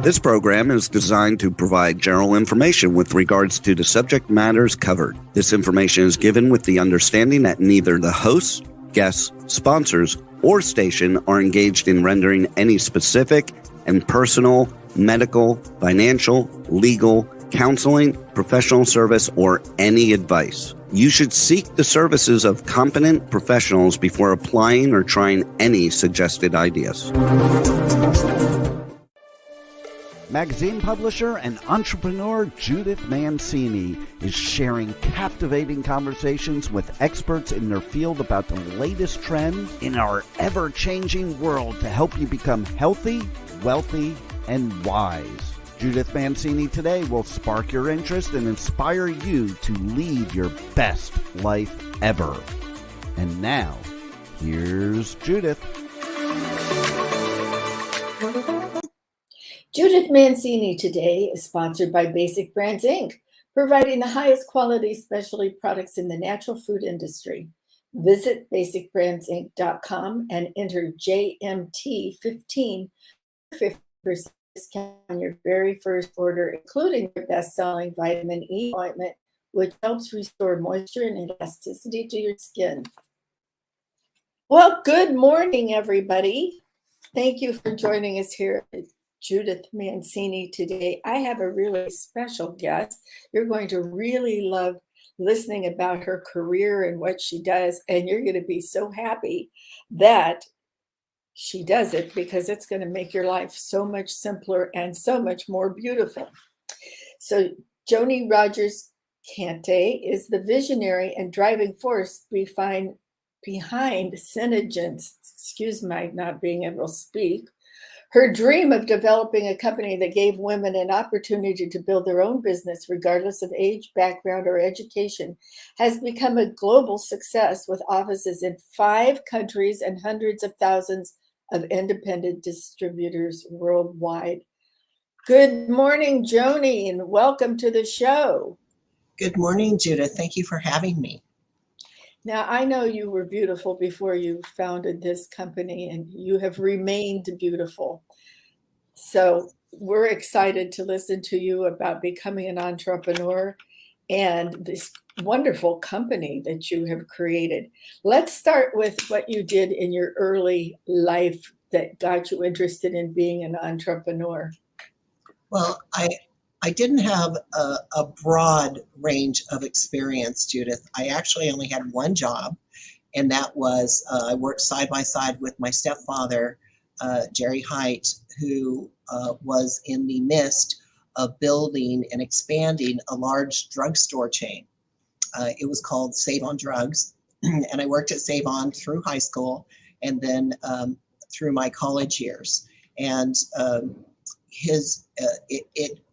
This program is designed to provide general information with regards to the subject matters covered. This information is given with the understanding that neither the hosts, guests, sponsors, or station are engaged in rendering any specific and personal, medical, financial, legal, counseling, professional service, or any advice. You should seek the services of competent professionals before applying or trying any suggested ideas. Magazine publisher and entrepreneur Judith Mancini is sharing captivating conversations with experts in their field about the latest trends in our ever-changing world to help you become healthy, wealthy, and wise. Judith Mancini Today will spark your interest and inspire you to lead your best life ever. And now, here's Judith. Judith Mancini Today is sponsored by Basic Brands, Inc., providing the highest quality specialty products in the natural food industry. Visit basicbrandsinc.com and enter JMT15 for 50% discount on your very first order, including your best-selling vitamin E ointment, which helps restore moisture and elasticity to your skin. Well, good morning, everybody. Thank you for joining us here at Judith Mancini Today. I have a really special guest. You're going to really love listening about her career and what she does, and you're going to be so happy that she does it, because it's going to make your life so much simpler and so much more beautiful. So Joni Rogers-Kante is the visionary and driving force behind SeneGence. Excuse my not being able to speak. Her dream of developing a company that gave women an opportunity to build their own business, regardless of age, background, or education, has become a global success with offices in 5 countries and hundreds of thousands of independent distributors worldwide. Good morning, Joni, and welcome to the show. Good morning, Judith. Thank you for having me. Now, I know you were beautiful before you founded this company, and you have remained beautiful. So we're excited to listen to you about becoming an entrepreneur and this wonderful company that you have created. Let's start with what you did in your early life that got you interested in being an entrepreneur. Well, I didn't have a broad range of experience, Judith. I actually only had one job, and that was I worked side by side with my stepfather, Jerry Height, who was in the midst of building and expanding a large drugstore chain. It was called Save On Drugs, and I worked at Save On through high school and then through my college years. And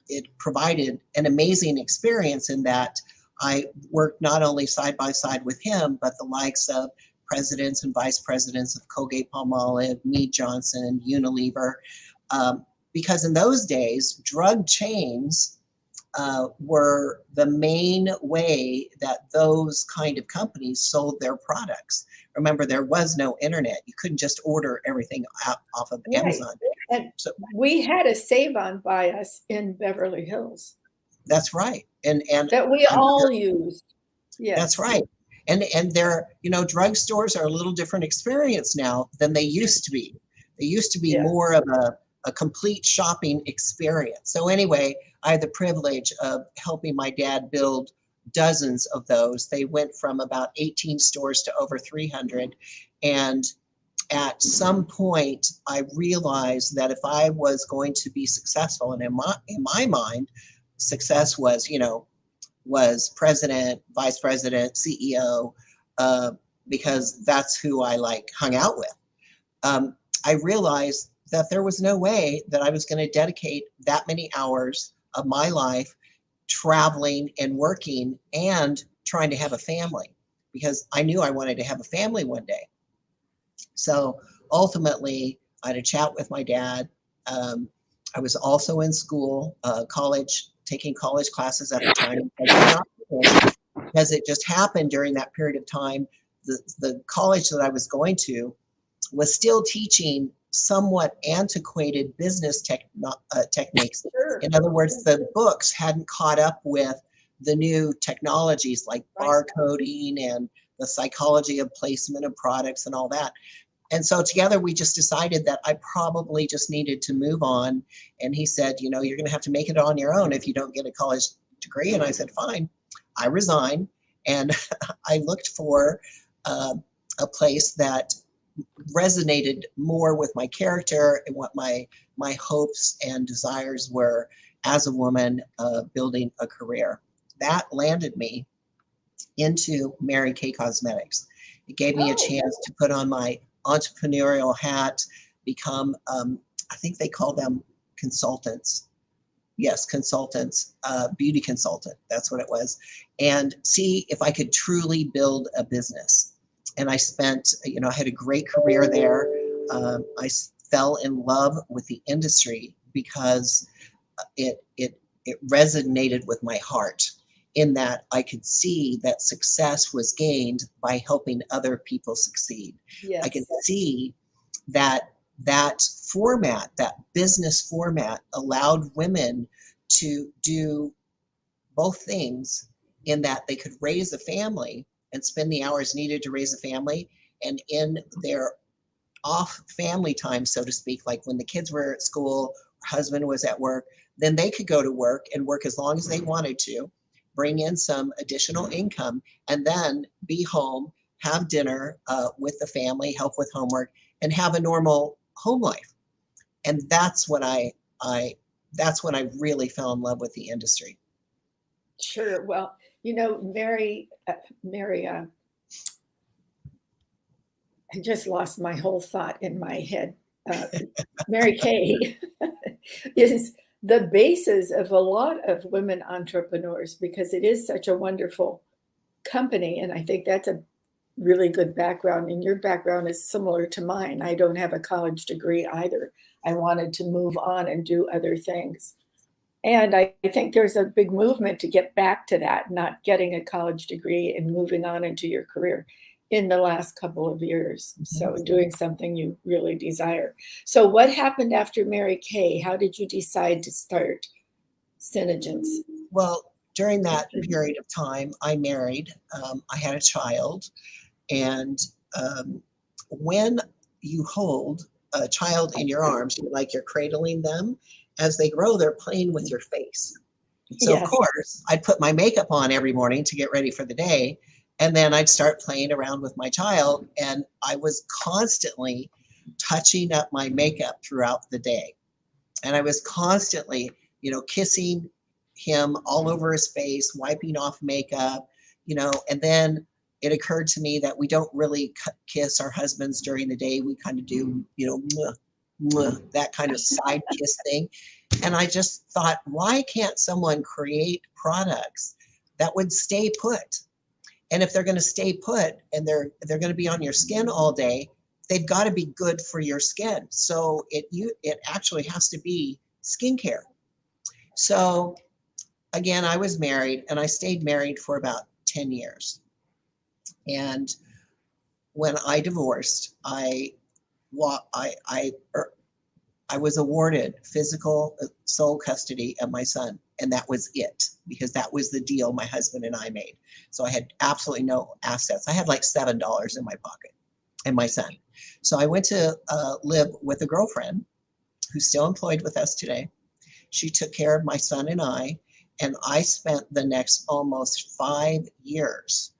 it provided an amazing experience in that I worked not only side by side with him, but the likes of presidents and vice presidents of Colgate-Palmolive, Mead Johnson, Unilever, because in those days, drug chains were the main way that those kind of companies sold their products. Remember, there was no internet. You couldn't just order everything off of Amazon. And so we had a Save-On by us in Beverly Hills. That's right. And that we all used. Yes. That's right. And they're, drugstores are a little different experience now than they used to be. They used to be more of a complete shopping experience. So anyway, I had the privilege of helping my dad build dozens of those. They went from about 18 stores to over 300. And at some point, I realized that if I was going to be successful, and in my mind, success was, was president, vice president, CEO, because that's who I hung out with. I realized that there was no way that I was going to dedicate that many hours of my life traveling and working and trying to have a family, because I knew I wanted to have a family one day. So ultimately, I had a chat with my dad. I was also in school, college, taking college classes at the time, because it just happened during that period of time. The college that I was going to was still teaching somewhat antiquated business techniques. Sure. In other words, the books hadn't caught up with the new technologies like barcoding and the psychology of placement of products and all that. And so together we just decided that I probably just needed to move on. And he said, you know, you're going to have to make it on your own if you don't get a college degree. And I said, fine. I resigned, and I looked for a place that resonated more with my character and what my hopes and desires were as a woman building a career. That landed me into Mary Kay Cosmetics. It gave me a chance to put on my entrepreneurial hat, become, I think they call them consultants. Yes, consultants, beauty consultant, that's what it was. And see if I could truly build a business. And I spent, you know, I had a great career there. I fell in love with the industry because it resonated with my heart, in that I could see that success was gained by helping other people succeed. Yes. I could see that format, that business format, allowed women to do both things, in that they could raise a family and spend the hours needed to raise a family, and in their off family time, so to speak, like when the kids were at school, husband was at work, then they could go to work and work as long as they wanted to, bring in some additional income, and then be home, have dinner with the family, help with homework, and have a normal home life. And that's when I really fell in love with the industry. Sure. Well, you know, Mary, I just lost my whole thought in my head. Mary Kay is the basis of a lot of women entrepreneurs, because it is such a wonderful company. And I think that's a really good background. And your background is similar to mine. I don't have a college degree either. I wanted to move on and do other things. And I think there's a big movement to get back to that, not getting a college degree and moving on into your career in the last couple of years. So doing something you really desire. So what happened after Mary Kay? How did you decide to start SeneGence? Well, during that period of time, I married. I had a child. And when you hold a child in your arms, like you're cradling them, as they grow, they're playing with your face. So yes. Of course, I'd put my makeup on every morning to get ready for the day. And then I'd start playing around with my child. And I was constantly touching up my makeup throughout the day. And I was constantly, you know, kissing him all over his face, wiping off makeup, you know, and then it occurred to me that we don't really kiss our husbands during the day. We kind of do, you know, mwah, mwah, that kind of side kiss thing. And I just thought, why can't someone create products that would stay put? And if they're going to stay put and they're going to be on your skin all day, they've got to be good for your skin. So it actually has to be skincare. So again, I was married, and I stayed married for about 10 years. And when I divorced, I was awarded physical sole custody of my son, and that was it, because that was the deal my husband and I made. So I had absolutely no assets. I had like $7 in my pocket and my son. So I went to live with a girlfriend who's still employed with us today. She took care of my son and I spent the next almost 5 years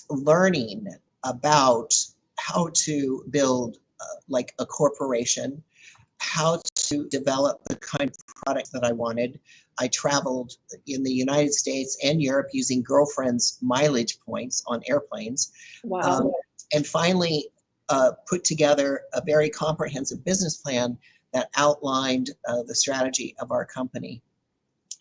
learning about how to build like a corporation, how to develop the kind of product that I wanted. I traveled in the United States and Europe using girlfriends' mileage points on airplanes. Wow. And finally put together a very comprehensive business plan that outlined the strategy of our company,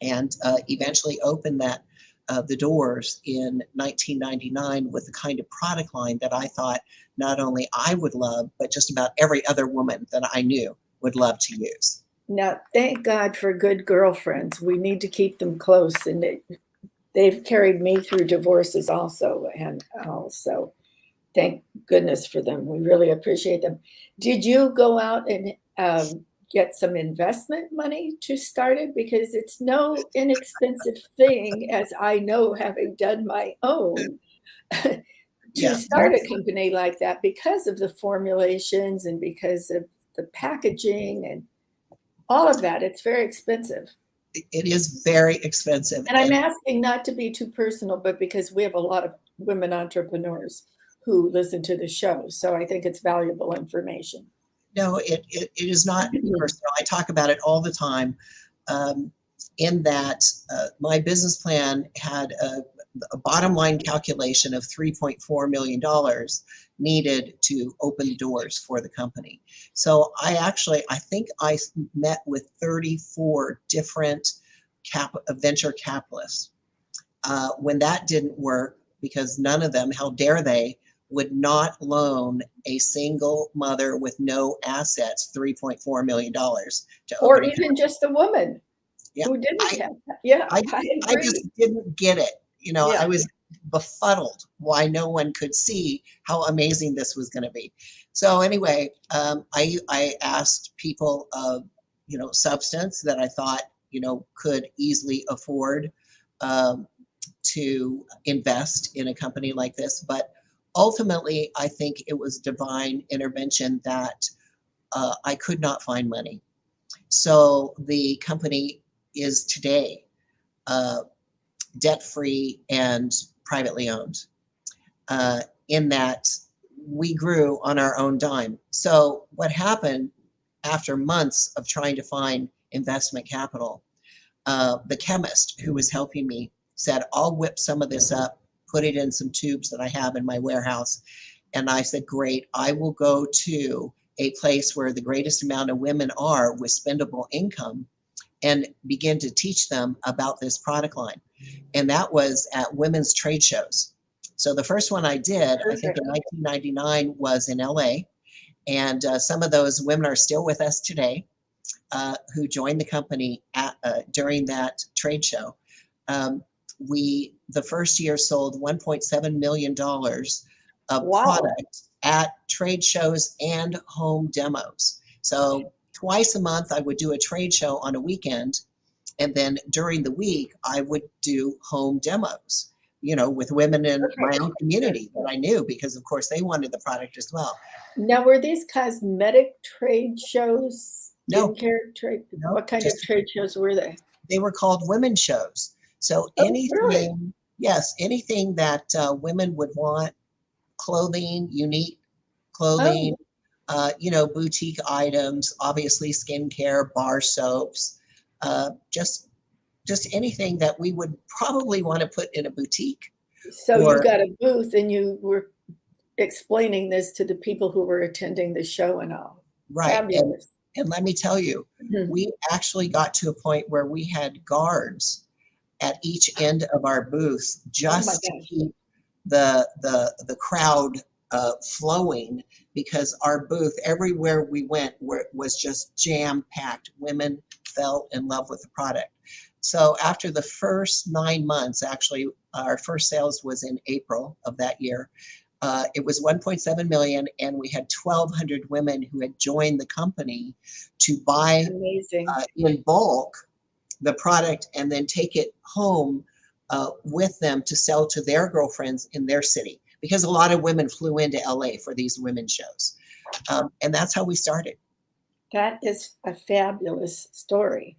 and eventually opened the doors in 1999 with the kind of product line that I thought not only I would love, but just about every other woman that I knew would love to use. Now, thank God for good girlfriends. We need to keep them close, and they've carried me through divorces also, and also Thank goodness for them. We really appreciate them. Did you go out and get some investment money to start it? Because it's no inexpensive thing, as I know, having done my own, to start a company like that because of the formulations and because of the packaging and all of that. It's very expensive. It is very expensive. And I'm asking not to be too personal, but because we have a lot of women entrepreneurs who listen to the show. So I think it's valuable information. No, it is not personal. I talk about it all the time, in that my business plan had a bottom line calculation of $3.4 million needed to open doors for the company. So I think I met with 34 different venture capitalists. When that didn't work, because none of them, how dare they, would not loan a single mother with no assets $3.4 million to or even just a woman who didn't have that. Yeah, I just didn't get it. I was befuddled why no one could see how amazing this was going to be. So anyway, I asked people of substance that I thought could easily afford to invest in a company like this, but ultimately, I think it was divine intervention that I could not find money. So the company is today debt-free and privately owned, in that we grew on our own dime. So what happened after months of trying to find investment capital, the chemist who was helping me said, I'll whip some of this up, put it in some tubes that I have in my warehouse. And I said, great, I will go to a place where the greatest amount of women are with spendable income and begin to teach them about this product line. And that was at women's trade shows. So the first one I did, I think in 1999, was in LA. And some of those women are still with us today, who joined the company during that trade show. We, the first year, sold $1.7 million of product at trade shows and home demos. So twice a month, I would do a trade show on a weekend. And then during the week, I would do home demos, with women in my own community that I knew, because of course they wanted the product as well. Now, were these cosmetic trade shows? No. Trade? No, what kind of trade shows were they? They were called women's shows. So anything, really? Yes, anything that women would want, clothing, unique clothing, boutique items, obviously skincare, bar soaps, just anything that we would probably want to put in a boutique. So you got a booth and you were explaining this to the people who were attending the show and all. Right. Fabulous. And let me tell you, we actually got to a point where we had guards at each end of our booth just to keep the crowd flowing, because our booth, everywhere we went, was just jam-packed. Women fell in love with the product. So after the first 9 months, actually, our first sales was in April of that year. It was 1.7 million, and we had 1,200 women who had joined the company to buy in bulk the product and then take it home with them to sell to their girlfriends in their city, because a lot of women flew into LA for these women's shows. And that's how we started. That is a fabulous story.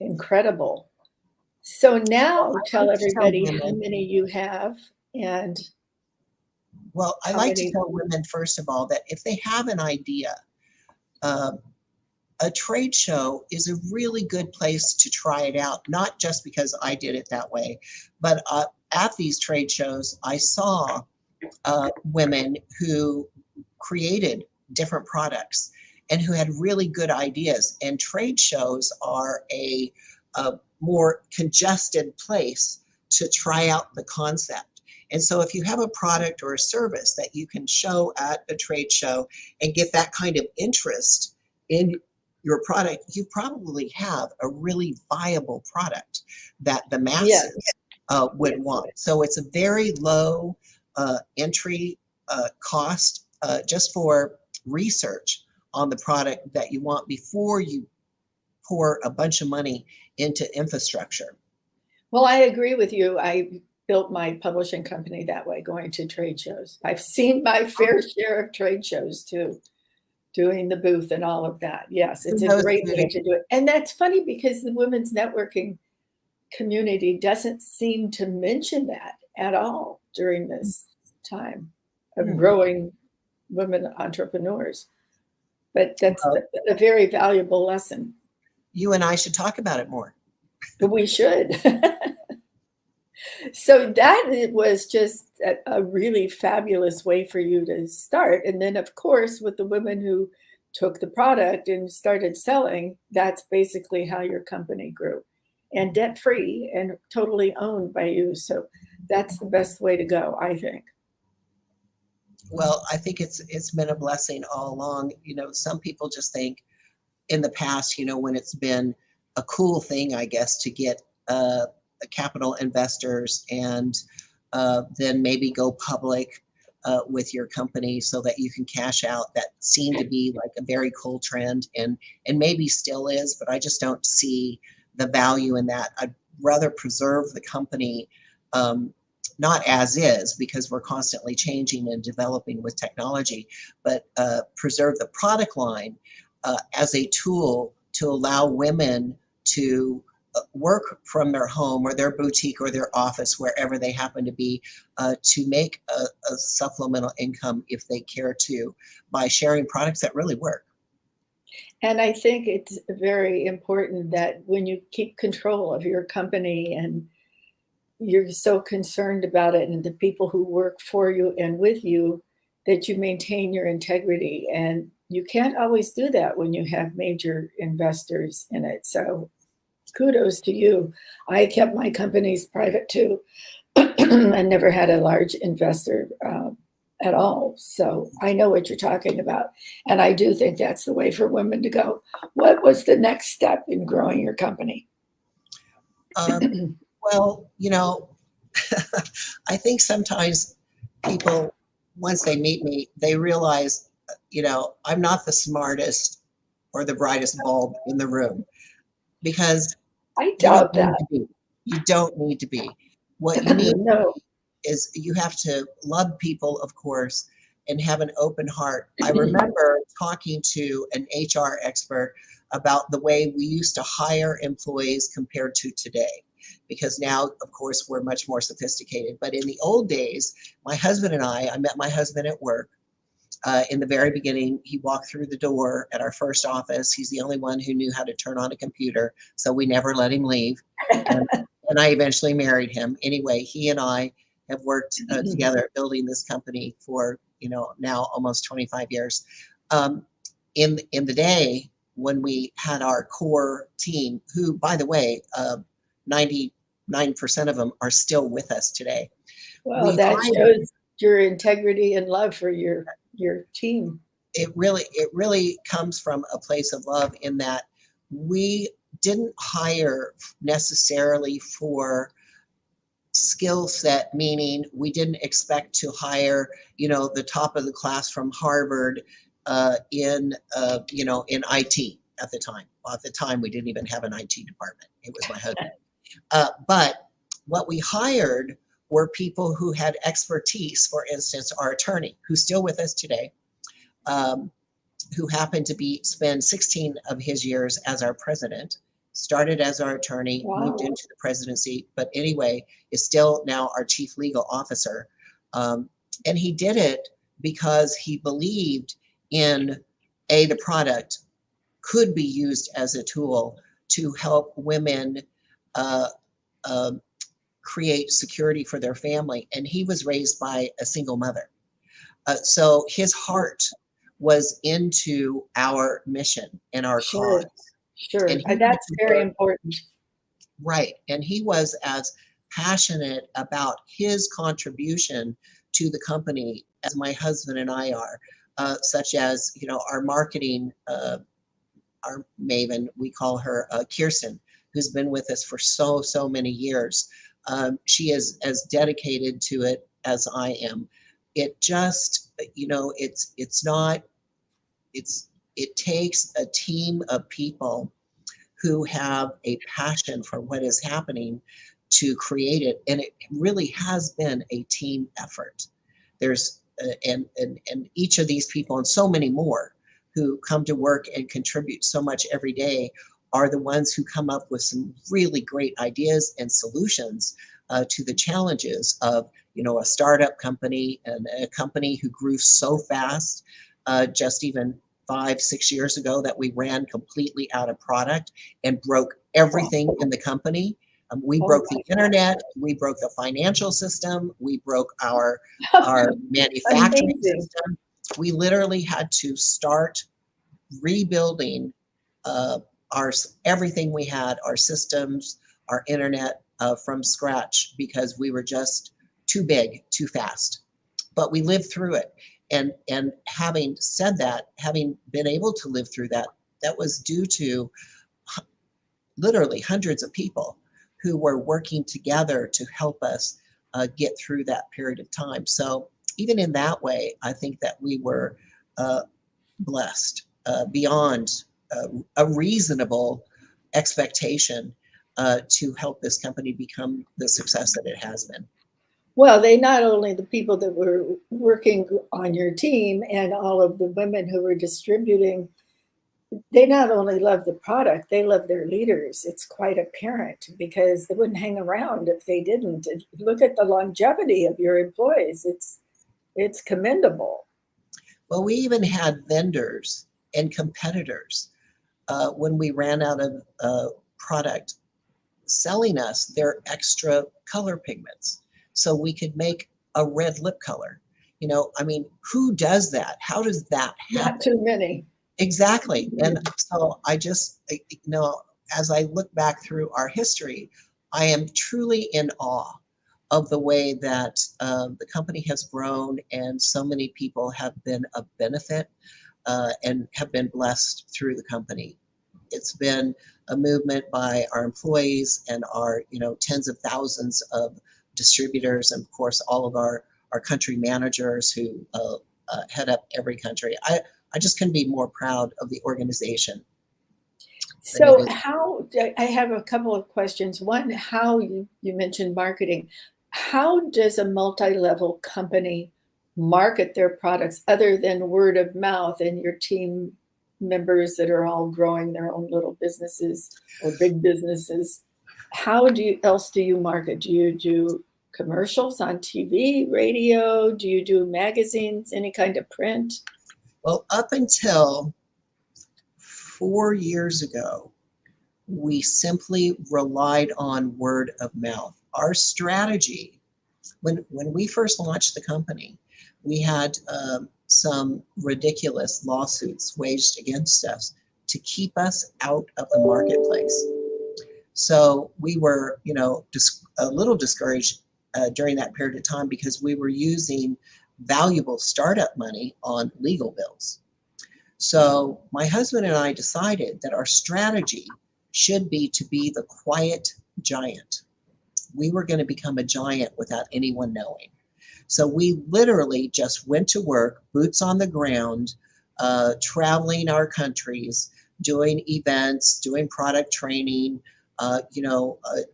Incredible. So now tell everybody how many you have. And well, I like to tell women, first of all, that if they have an idea, a trade show is a really good place to try it out, not just because I did it that way, but at these trade shows, I saw women who created different products and who had really good ideas. And trade shows are a more congested place to try out the concept. And so if you have a product or a service that you can show at a trade show and get that kind of interest in your product, you probably have a really viable product that the masses would want. So it's a very low entry cost just for research on the product that you want before you pour a bunch of money into infrastructure. Well, I agree with you. I built my publishing company that way, going to trade shows. I've seen my fair share of trade shows too, doing the booth and all of that. Yes, it's a great way to do it. And that's funny because the women's networking community doesn't seem to mention that at all during this time of growing women entrepreneurs. But that's a very valuable lesson. You and I should talk about it more. We should. So that was just a really fabulous way for you to start. And then, of course, with the women who took the product and started selling, that's basically how your company grew. And debt-free and totally owned by you. So that's the best way to go, I think. Well, I think it's been a blessing all along. You know, some people just think in the past, you know, when it's been a cool thing, I guess, to get capital investors and then maybe go public with your company so that you can cash out. That seemed to be like a very cool trend, and maybe still is, but I just don't see the value in that. I'd rather preserve the company not as is, because we're constantly changing and developing with technology, but preserve the product line as a tool to allow women to work from their home or their boutique or their office, wherever they happen to be, to make a supplemental income if they care to, by sharing products that really work. And I think it's very important that when you keep control of your company and you're so concerned about it and the people who work for you and with you, that you maintain your integrity. And you can't always do that when you have major investors in it. So kudos to you. I kept my companies private too. I never had a large investor at all. So I know what you're talking about. And I do think that's the way for women to go. What was the next step in growing your company? Well, you know, I think sometimes people, once they meet me, they realize, you know, I'm not the smartest or the brightest bulb in the room, because I doubt that. You don't need to be. What you need No. is you have to love people, of course, and have an open heart. I remember talking to an HR expert about the way we used to hire employees compared to today, because now, of course, we're much more sophisticated. But in the old days, my husband and I met my husband at work. In the very beginning, he walked through the door at our first office. He's the only one who knew how to turn on a computer, so we never let him leave. And I eventually married him. Anyway, he and I have worked together building this company for, you know, now almost 25 years. In the day when we had our core team, who, by the way, 99% of them are still with us today. Well, that shows your integrity and love for your team. It really comes from a place of love, in that we didn't hire necessarily for skill set, meaning we didn't expect to hire, you know, the top of the class from Harvard in IT at the time. Well, at the time, we didn't even have an IT department. It was my husband. But what we hired were people who had expertise. For instance, our attorney, who's still with us today, who happened to spend 16 of his years as our president, started as our attorney, moved into the presidency, but anyway, is still now our chief legal officer. And he did it because he believed in, the product could be used as a tool to help women create security for their family. And he was raised by a single mother. So his heart was into our mission and our cause. Sure, and that's very important. Right, and he was as passionate about his contribution to the company as my husband and I are, such as, you know, our marketing, our maven, we call her Kirsten, who's been with us for so many years. She is as dedicated to it as I am. it just, it takes a team of people who have a passion for what is happening to create it. And it really has been a team effort. There's, and each of these people and so many more who come to work and contribute so much every day are the ones who come up with some really great ideas and solutions to the challenges of, a startup company and a company who grew so fast, just even 5-6 years ago, that we ran completely out of product and broke everything in the company. We broke the internet, we broke the financial system, we broke our manufacturing system. We literally had to start rebuilding everything we had, our systems, our internet, from scratch, because we were just too big, too fast. But we lived through it. And having said that, having been able to live through that, that was due to literally hundreds of people who were working together to help us get through that period of time. So even in that way, I think that we were blessed beyond a reasonable expectation to help this company become the success that it has been. Well, they not only the people that were working on your team and all of the women who were distributing, they not only love the product, they love their leaders. It's quite apparent, because they wouldn't hang around if they didn't. And look at the longevity of your employees. It's commendable. Well, we even had vendors and competitors when we ran out of product selling us their extra color pigments so we could make a red lip color. Who does that? How does that happen? Not too many. Exactly. And so I just, as I look back through our history, I am truly in awe of the way that the company has grown, and so many people have been of benefit and have been blessed through the company. It's been a movement by our employees and our, tens of thousands of distributors, and of course all of our country managers who head up every country. I just couldn't be more proud of the organization. So I have a couple of questions. One, how you mentioned marketing. How does a multi-level company market their products other than word of mouth and your team members that are all growing their own little businesses or big businesses? How else do you market? Do you do commercials on TV, radio? Do you do magazines, any kind of print? Well, up until 4 years ago, we simply relied on word of mouth. Our strategy, when we first launched the company, we had some ridiculous lawsuits waged against us to keep us out of the marketplace. So we were, a little discouraged during that period of time, because we were using valuable startup money on legal bills. So my husband and I decided that our strategy should be to be the quiet giant. We were going to become a giant without anyone knowing. So we literally just went to work, boots on the ground, traveling our countries, doing events, doing product training,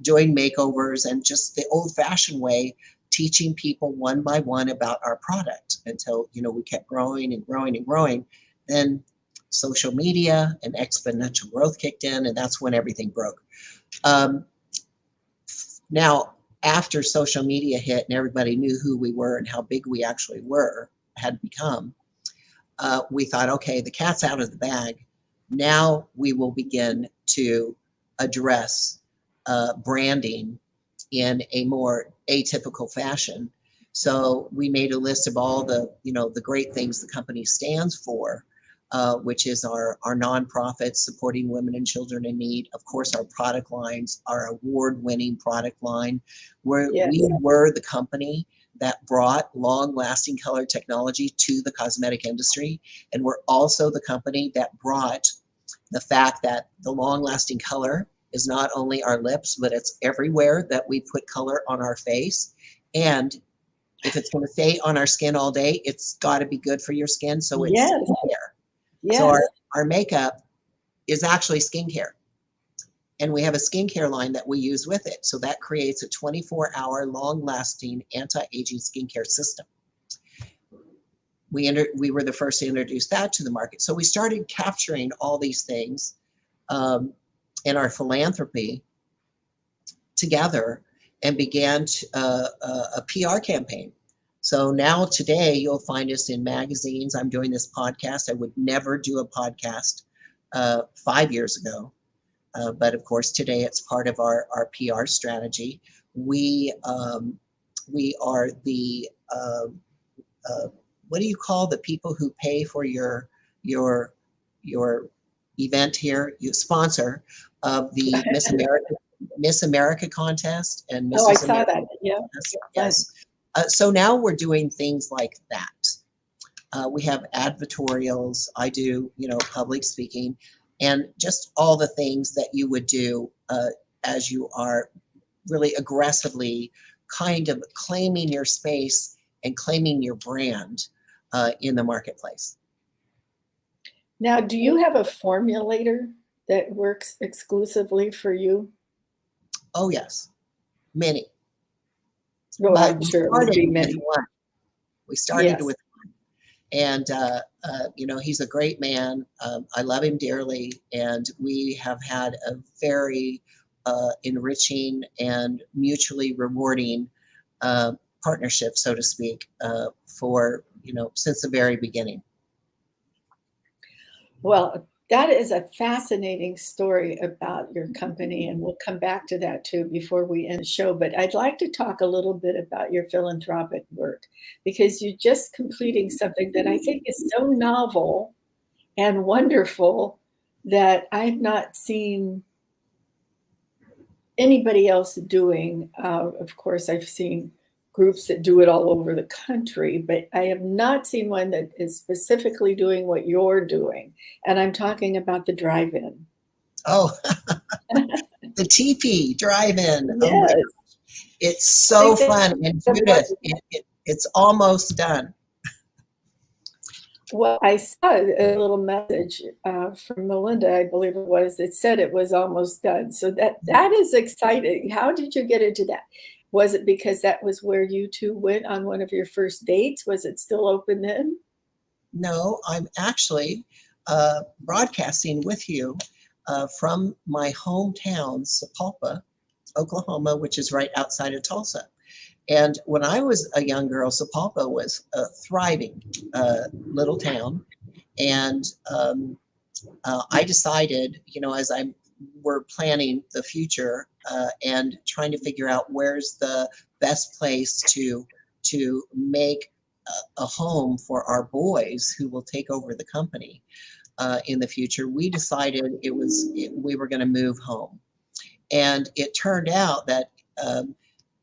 doing makeovers, and just the old-fashioned way, teaching people one by one about our product until, we kept growing and growing and growing. Then social media and exponential growth kicked in, and that's when everything broke. Now, after social media hit and everybody knew who we were and how big we actually had become, we thought, okay, the cat's out of the bag. Now we will begin to address branding in a more atypical fashion. So we made a list of all the, the great things the company stands for, which is our nonprofits supporting women and children in need. Of course, our product lines, our award-winning product line, where we were the company that brought long-lasting color technology to the cosmetic industry. And we're also the company that brought the fact that the long-lasting color is not only our lips, but it's everywhere that we put color on our face. And If it's going to stay on our skin all day, it's got to be good for your skin. So it's Yes. skincare. Yes. So our makeup is actually skincare. And we have a skincare line that we use with it. So that creates a 24-hour long-lasting anti-aging skincare system. We were the first to introduce that to the market. So we started capturing all these things in our philanthropy together and began a PR campaign. So now today you'll find us in magazines. I'm doing this podcast. I would never do a podcast 5 years ago. But of course, today it's part of our PR strategy. We are the, what do you call the people who pay for your event here? You sponsor of the Miss America contest and Mrs. Oh, I saw America. that. Yeah. Yes. So now we're doing things like that. We have advertorials. I do, public speaking, and just all the things that you would do as you are really aggressively kind of claiming your space and claiming your brand in the marketplace. Now, do you have a formulator that works exclusively for you? Oh, yes, many. Well, I'm sure it would be many. We started with one. And, he's a great man. I love him dearly. And we have had a very enriching and mutually rewarding partnership, so to speak, for, since the very beginning. Well, that is a fascinating story about your company, and we'll come back to that too before we end the show. But I'd like to talk a little bit about your philanthropic work, because you're just completing something that I think is so novel and wonderful that I've not seen anybody else doing. Of course, I've seen groups that do it all over the country, but I have not seen one that is specifically doing what you're doing. And I'm talking about the drive-in. Oh, the TP drive-in. Yes. Oh, it's so fun. And Judith, it's almost done. Well, I saw a little message from Melinda, I believe it was, that said it was almost done. So that is exciting. How did you get into that? Was it because that was where you two went on one of your first dates? Was it still open then? No, I'm actually broadcasting with you from my hometown, Sapulpa, Oklahoma, which is right outside of Tulsa. And when I was a young girl, Sapulpa was a thriving little town. And I decided, as we're planning the future and trying to figure out where's the best place to make a home for our boys who will take over the company in the future, we decided we were going to move home. And it turned out that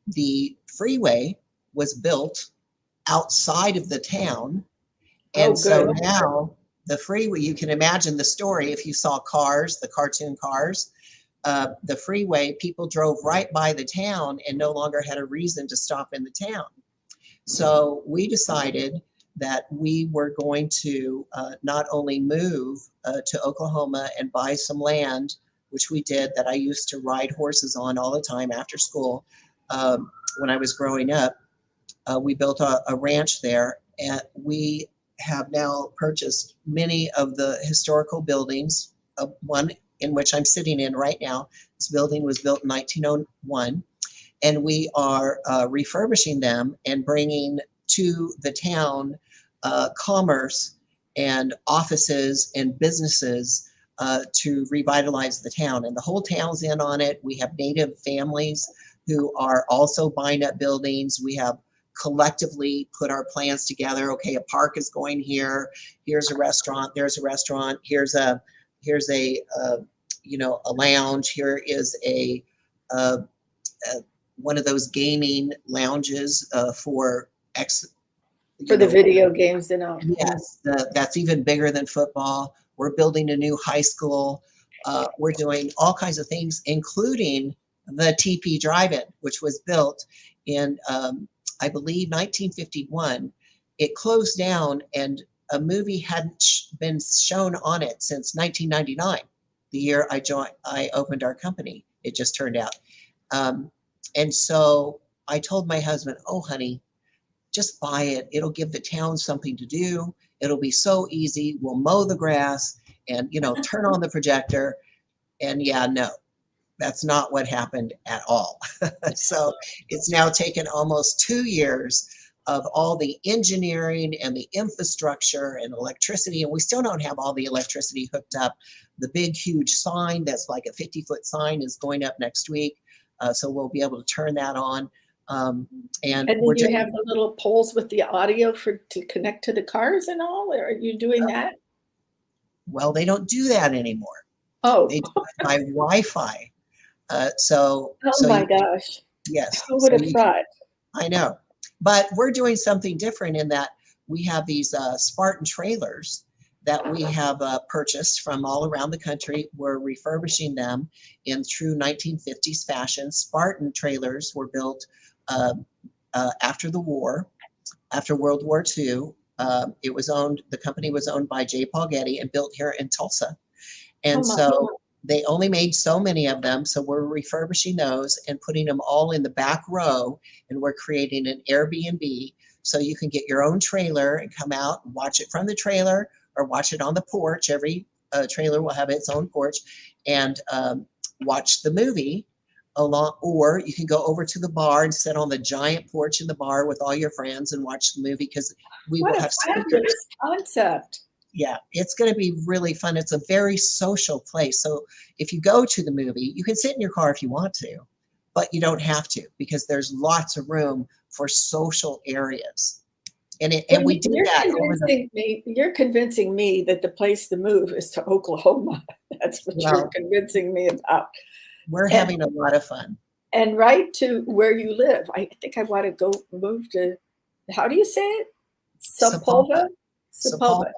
the freeway was built outside of the town. And so now the freeway, you can imagine the story if you saw Cars, the cartoon Cars, the freeway, people drove right by the town and no longer had a reason to stop in the town. So we decided that we were going to not only move to Oklahoma and buy some land, which we did, that I used to ride horses on all the time after school when I was growing up. We built a ranch there, and we have now purchased many of the historical buildings. One in which I'm sitting in right now. This building was built in 1901, and we are refurbishing them and bringing to the town commerce and offices and businesses to revitalize the town. And the whole town's in on it. We have Native families who are also buying up buildings. We have collectively put our plans together. Okay, a park is going here. Here's a restaurant. There's a restaurant. Here's a lounge. Here is a one of those gaming lounges for the video games and all. Yes, that's even bigger than football. We're building a new high school. We're doing all kinds of things, including the TP Drive-In, which was built in I believe, 1951, it closed down, and a movie hadn't been shown on it since 1999, the year I opened our company. It just turned out. And so I told my husband, oh, honey, just buy it. It'll give the town something to do. It'll be so easy. We'll mow the grass and, turn on the projector. And yeah, no, that's not what happened at all. So it's now taken almost 2 years of all the engineering and the infrastructure and electricity, and we still don't have all the electricity hooked up. The big, huge sign that's like a 50-foot sign is going up next week, so we'll be able to turn that on. And then you have the little poles with the audio to connect to the cars and all? Are you doing that? Well, they don't do that anymore. Oh. They do it by Wi-Fi. Oh my gosh. Yes. Who would have thought? I know. But we're doing something different in that we have these Spartan trailers that we have purchased from all around the country. We're refurbishing them in true 1950s fashion. Spartan trailers were built after the war, after World War II. The company was owned by J. Paul Getty and built here in Tulsa. And so they only made so many of them. So we're refurbishing those and putting them all in the back row. And we're creating an Airbnb so you can get your own trailer and come out and watch it from the trailer or watch it on the porch. Every trailer will have its own porch, and watch the movie or you can go over to the bar and sit on the giant porch in the bar with all your friends and watch the movie, because we will have speakers. Concept. Yeah, it's going to be really fun. It's a very social place. So if you go to the movie, you can sit in your car if you want to, but you don't have to, because there's lots of room for social areas. And we do that. You're convincing me that the place to move is to Oklahoma. That's what you're convincing me about. We're having a lot of fun. And right to where you live. I think I want to go move to, how do you say it? Sepulveda? Sepulveda.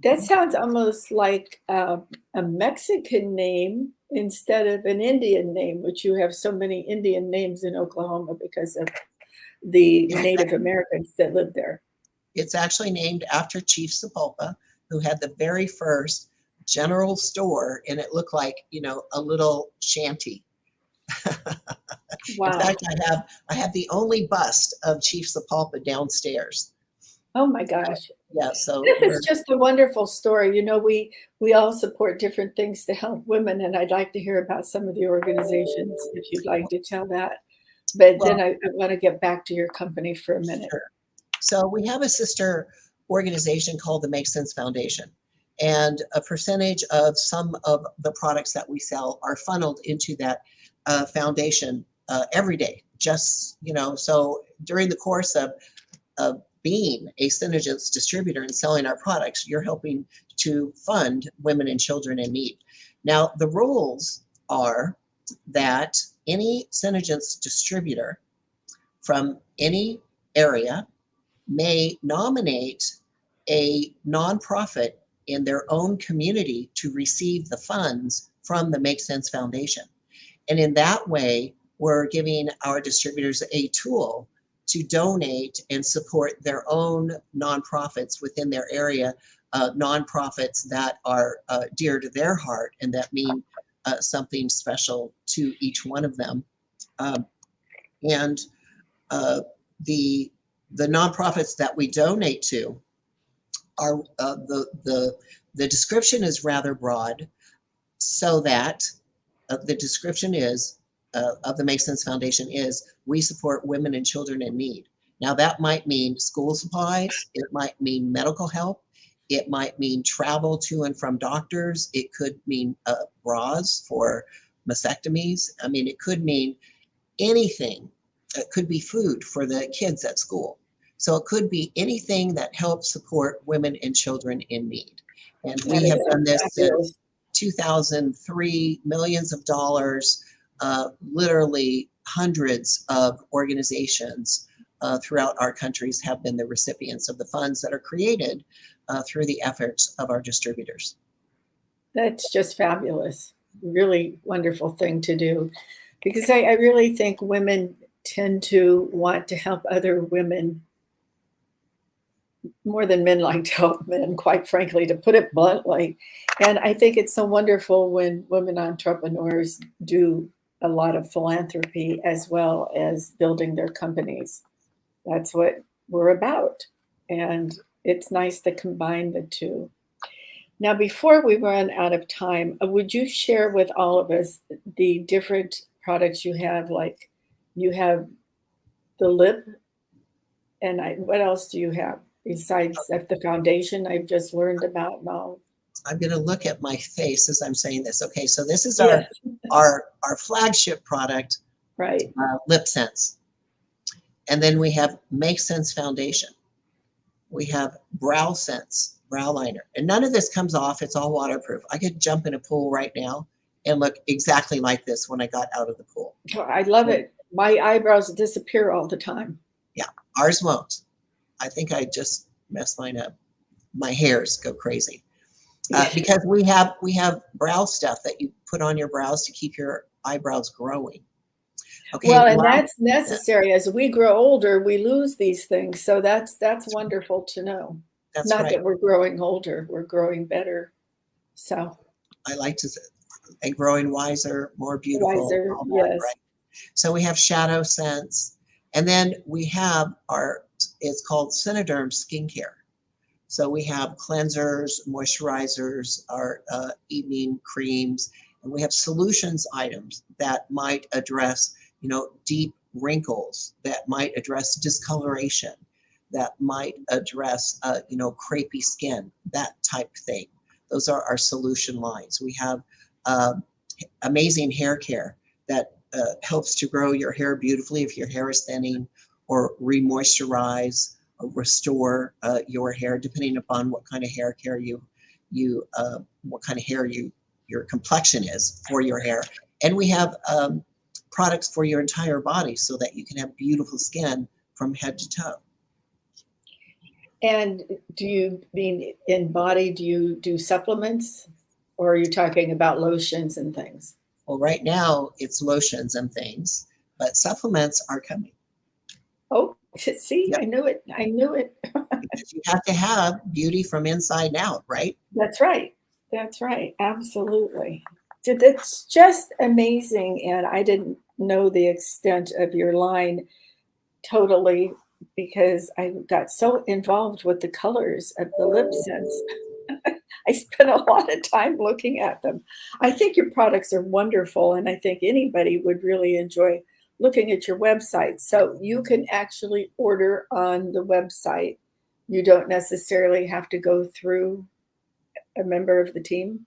That sounds almost like a Mexican name instead of an Indian name, which you have so many Indian names in Oklahoma because of the Native Americans that live there. It's actually named after Chief Sepulveda, who had the very first general store, and it looked like, a little shanty. Wow. In fact, I have the only bust of Chief Sepulveda downstairs. Oh my gosh. Yeah, so it's just a wonderful story. We all support different things to help women, and I'd like to hear about some of the organizations if you'd like to tell that. But then I want to get back to your company for a minute. Sure. So we have a sister organization called the Make Sense Foundation, and a percentage of some of the products that we sell are funneled into that foundation every day. Just, so during the course of being a SeneGence distributor and selling our products, you're helping to fund women and children in need. Now, the rules are that any SeneGence distributor from any area may nominate a nonprofit in their own community to receive the funds from the Make Sense Foundation. And in that way, we're giving our distributors a tool to donate and support their own nonprofits within their area, nonprofits that are dear to their heart and that mean something special to each one of them. And the nonprofits that we donate to are the description is rather broad, so that the description is of the Make Sense Foundation is we support women and children in need. Now that might mean school supplies, it might mean medical help, it might mean travel to and from doctors, it could mean bras for mastectomies. I mean, it could mean anything. It could be food for the kids at school. So it could be anything that helps support women and children in need. And we have done this since 2003, millions of dollars, literally hundreds of organizations throughout our countries have been the recipients of the funds that are created through the efforts of our distributors. That's just fabulous. Really wonderful thing to do, because I really think women tend to want to help other women more than men like to help men, quite frankly, to put it bluntly. And I think it's so wonderful when women entrepreneurs do a lot of philanthropy as well as building their companies. That's what we're about. And it's nice to combine the two. Now, before we run out of time, would you share with all of us the different products you have? Like you have the lip, and what else do you have besides the foundation I've just learned about now? I'm going to look at my face as I'm saying this. Okay, so this is Yes. our flagship product, Right. LipSense. And then we have Make Sense Foundation. We have Brow Sense brow liner. And none of this comes off. It's all waterproof. I could jump in a pool right now and look exactly like this when I got out of the pool. I love it. My eyebrows disappear all the time. Yeah, ours won't. I think I just messed mine up. My hairs go crazy. Because we have brow stuff that you put on your brows to keep your eyebrows growing. Okay. Well, and that's necessary. As we grow older, we lose these things. So that's wonderful to know. That's Not right. that we're growing older, we're growing better. So I like to say, and growing wiser, more beautiful. wiser, all that, yes. right? So we have Shadow Sense, and then we have it's called SeneDerm Skincare. So we have cleansers, moisturizers, our evening creams, and we have solutions items that might address, deep wrinkles, that might address discoloration, that might address, crepey skin, that type thing. Those are our solution lines. We have amazing hair care that helps to grow your hair beautifully if your hair is thinning, or re-moisturize, or restore your hair, depending upon what kind of hair care what kind of hair your complexion is for your hair. And we have products for your entire body so that you can have beautiful skin from head to toe. And do you mean in body, do you do supplements, or are you talking about lotions and things? Well, right now it's lotions and things, but supplements are coming. Oh, see, Yep. I knew it. I knew it. Because you have to have beauty from inside out, right? That's right. That's right. Absolutely. It's just amazing. And I didn't know the extent of your line totally, because I got so involved with the colors of the LipSense. I spent a lot of time looking at them. I think your products are wonderful, and I think anybody would really enjoy looking at your website. So you can actually order on the website. You don't necessarily have to go through a member of the team.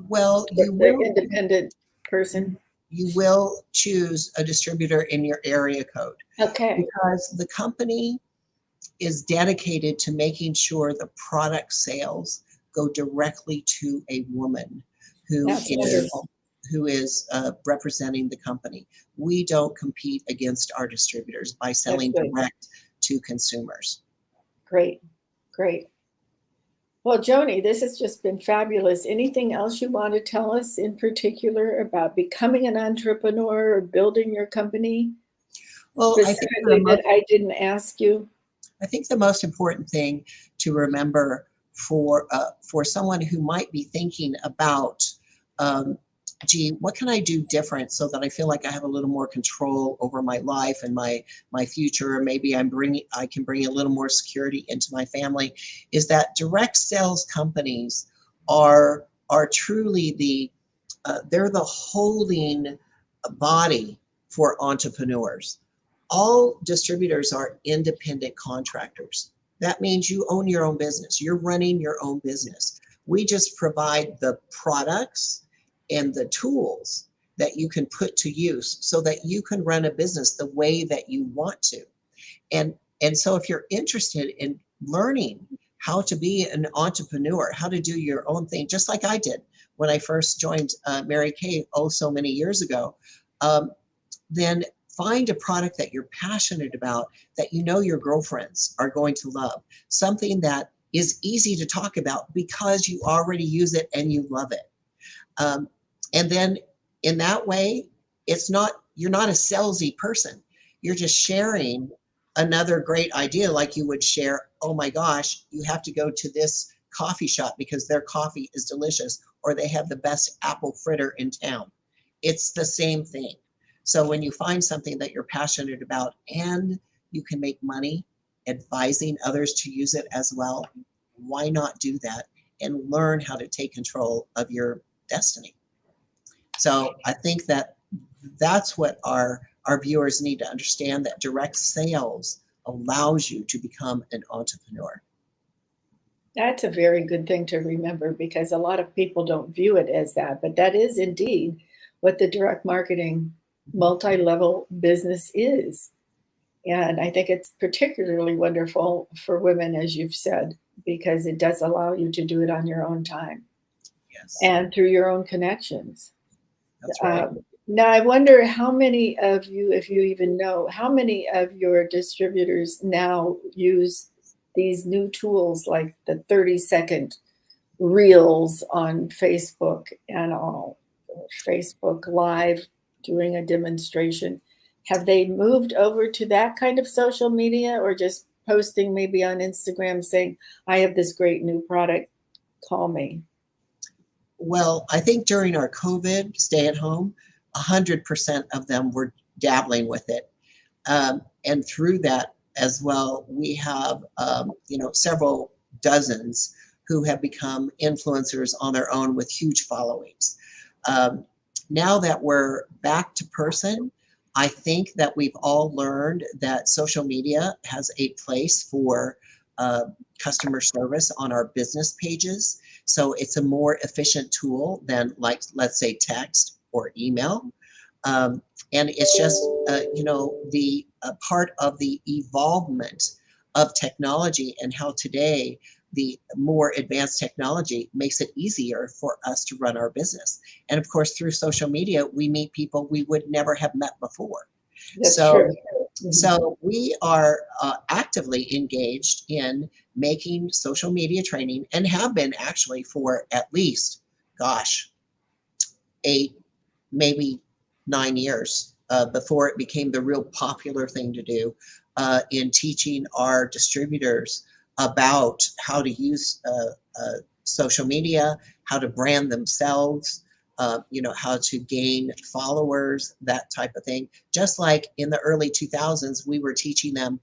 Well, you The will, independent person. you will choose a distributor in your area code, Okay. because the company is dedicated to making sure the product sales go directly to a woman who That's wonderful. is representing the company. We don't compete against our distributors by selling good. direct to consumers. Great. Great. Well, Joni, this has just been fabulous. Anything else you want to tell us in particular about becoming an entrepreneur or building your company? Well, Specifically that I didn't ask you. I think the most important thing to remember for someone who might be thinking about, gee, what can I do different so that I feel like I have a little more control over my life and my future, or maybe I can bring a little more security into my family, is that direct sales companies are truly they're the holding body for entrepreneurs. All distributors are independent contractors. That means you own your own business. You're running your own business. We just provide the products and the tools that you can put to use so that you can run a business the way that you want to. And so if you're interested in learning how to be an entrepreneur, how to do your own thing, just like I did when I first joined Mary Kay so many years ago, then find a product that you're passionate about, that you know your girlfriends are going to love, something that is easy to talk about because you already use it and you love it. And then in that way, it's not you're not a salesy person. You're just sharing another great idea, like you would share, oh my gosh, you have to go to this coffee shop because their coffee is delicious, or they have the best apple fritter in town. It's the same thing. So when you find something that you're passionate about and you can make money advising others to use it as well, why not do that and learn how to take control of your destiny? So I think that that's what our viewers need to understand, that direct sales allows you to become an entrepreneur. That's a very good thing to remember, because a lot of people don't view it as that, but that is indeed what the direct marketing multi-level business is. And I think it's particularly wonderful for women, as you've said, because it does allow you to do it on your own time. Yes. And through your own connections. That's right. Now, I wonder how many of you, if you even know, how many of your distributors now use these new tools like the 30-second reels on Facebook and all, Facebook Live doing a demonstration. Have they moved over to that kind of social media, or just posting maybe on Instagram saying, I have this great new product, call me? Well, I think during our COVID stay at home, 100% of them were dabbling with it. And through that as well, we have, several dozens who have become influencers on their own with huge followings. Now that we're back to person, I think that we've all learned that social media has a place for customer service on our business pages. So it's a more efficient tool than, like, let's say, text or email. And it's just, the part of the evolvement of technology, and how today the more advanced technology makes it easier for us to run our business. And of course, through social media, we meet people we would never have met before. That's true. So we are actively engaged in making social media training, and have been actually for at least, 8, maybe 9 years before it became the real popular thing to do, in teaching our distributors about how to use social media, how to brand themselves, how to gain followers, that type of thing. Just like in the early 2000s, we were teaching them,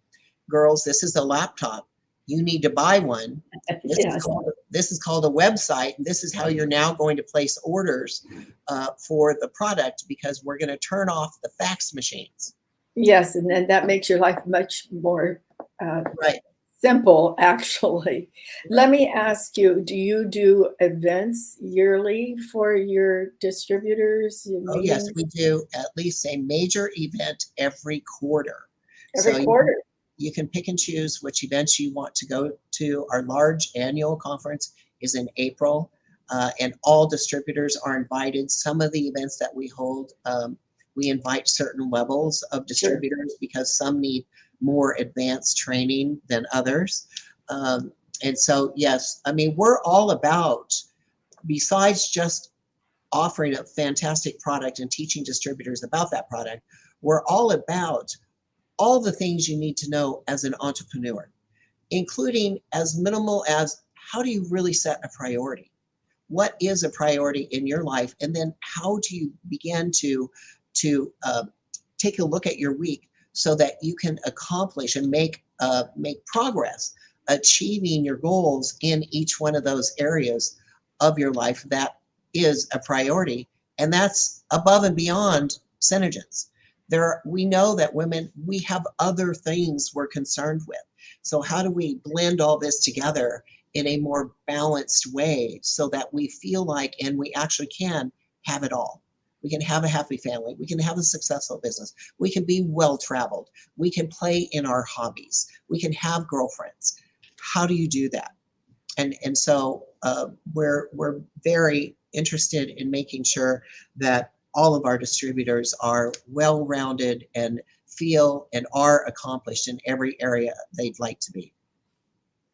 girls, this is a laptop. You need to buy one. This is called a website, and this is how you're now going to place orders for the product, because we're going to turn off the fax machines. Yes, and then that makes your life much more Right. simple, actually. Let me ask you, do you do events yearly for your distributors? Your Oh, yes, meetings? we do at least a major event every quarter. Every quarter? You can pick and choose which events you want to go to. Our large annual conference is in April, and all distributors are invited. Some of the events that we hold, we invite certain levels of distributors, because some need more advanced training than others. And so, yes, I mean, we're all about, besides just offering a fantastic product and teaching distributors about that product, we're all about all the things you need to know as an entrepreneur, including as minimal as, how do you really set a priority? What is a priority in your life? And then how do you begin to take a look at your week so that you can accomplish and make progress, achieving your goals in each one of those areas of your life that is a priority. And that's above and beyond SeneGence. We know that women, we have other things we're concerned with. So how do we blend all this together in a more balanced way so that we feel like, and we actually can have it all? We can have a happy family. We can have a successful business. We can be well-traveled. We can play in our hobbies. We can have girlfriends. How do you do that? And so we're very interested in making sure that all of our distributors are well-rounded and feel and are accomplished in every area they'd like to be.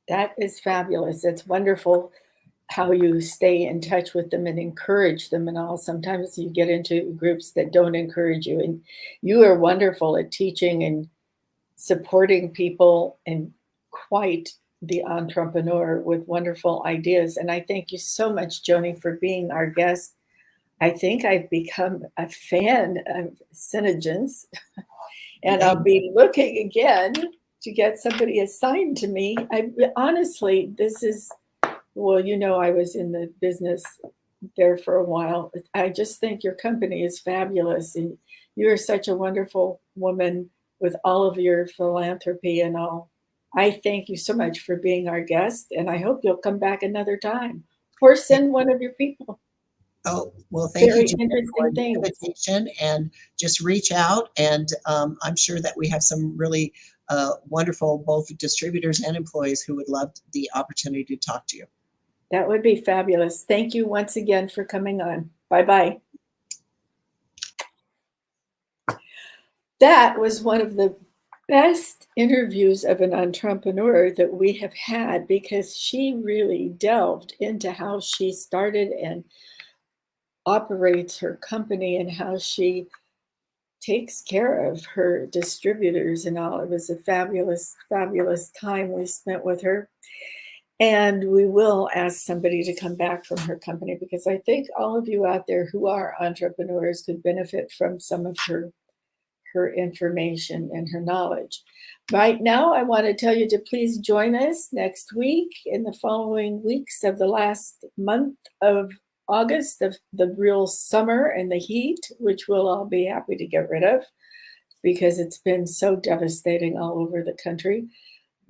That is fabulous. It's wonderful how you stay in touch with them and encourage them and all. Sometimes you get into groups that don't encourage you, and you are wonderful at teaching and supporting people and quite the entrepreneur with wonderful ideas. And I thank you so much, Joni, for being our guest. I think I've become a fan of SeneGence, and I'll be looking again to get somebody assigned to me. Honestly, this is, well, you know, I was in the business there for a while. I just think your company is fabulous, and you're such a wonderful woman with all of your philanthropy and all. I thank you so much for being our guest, and I hope you'll come back another time or send one of your people. Oh, well, thank Very you, Judith, interesting for the things. invitation, and just reach out, and I'm sure that we have some really wonderful both distributors and employees who would love the opportunity to talk to you. That would be fabulous. Thank you once again for coming on. Bye-bye. That was one of the best interviews of an entrepreneur that we have had, because she really delved into how she started and operates her company and how she takes care of her distributors and all. It was a fabulous, fabulous time we spent with her. And we will ask somebody to come back from her company, because I think all of you out there who are entrepreneurs could benefit from some of her information and her knowledge. Right now, I want to tell you to please join us next week in the following weeks of the last month of August, of the real summer and the heat, which we'll all be happy to get rid of because it's been so devastating all over the country.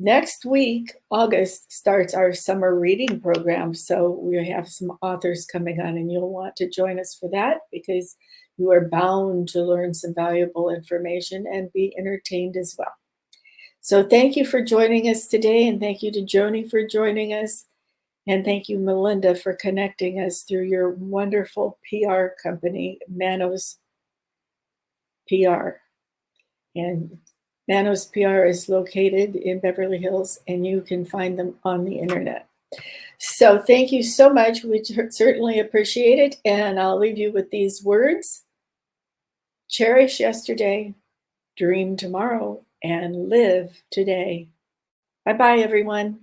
Next week, August, starts our summer reading program. So we have some authors coming on, and you'll want to join us for that, because you are bound to learn some valuable information and be entertained as well. So thank you for joining us today, and thank you to Joni for joining us, and thank you, Melinda, for connecting us through your wonderful PR company, Manos PR. And Manos PR is located in Beverly Hills, and you can find them on the internet. So thank you so much. We certainly appreciate it. And I'll leave you with these words: cherish yesterday, dream tomorrow, and live today. Bye-bye, everyone.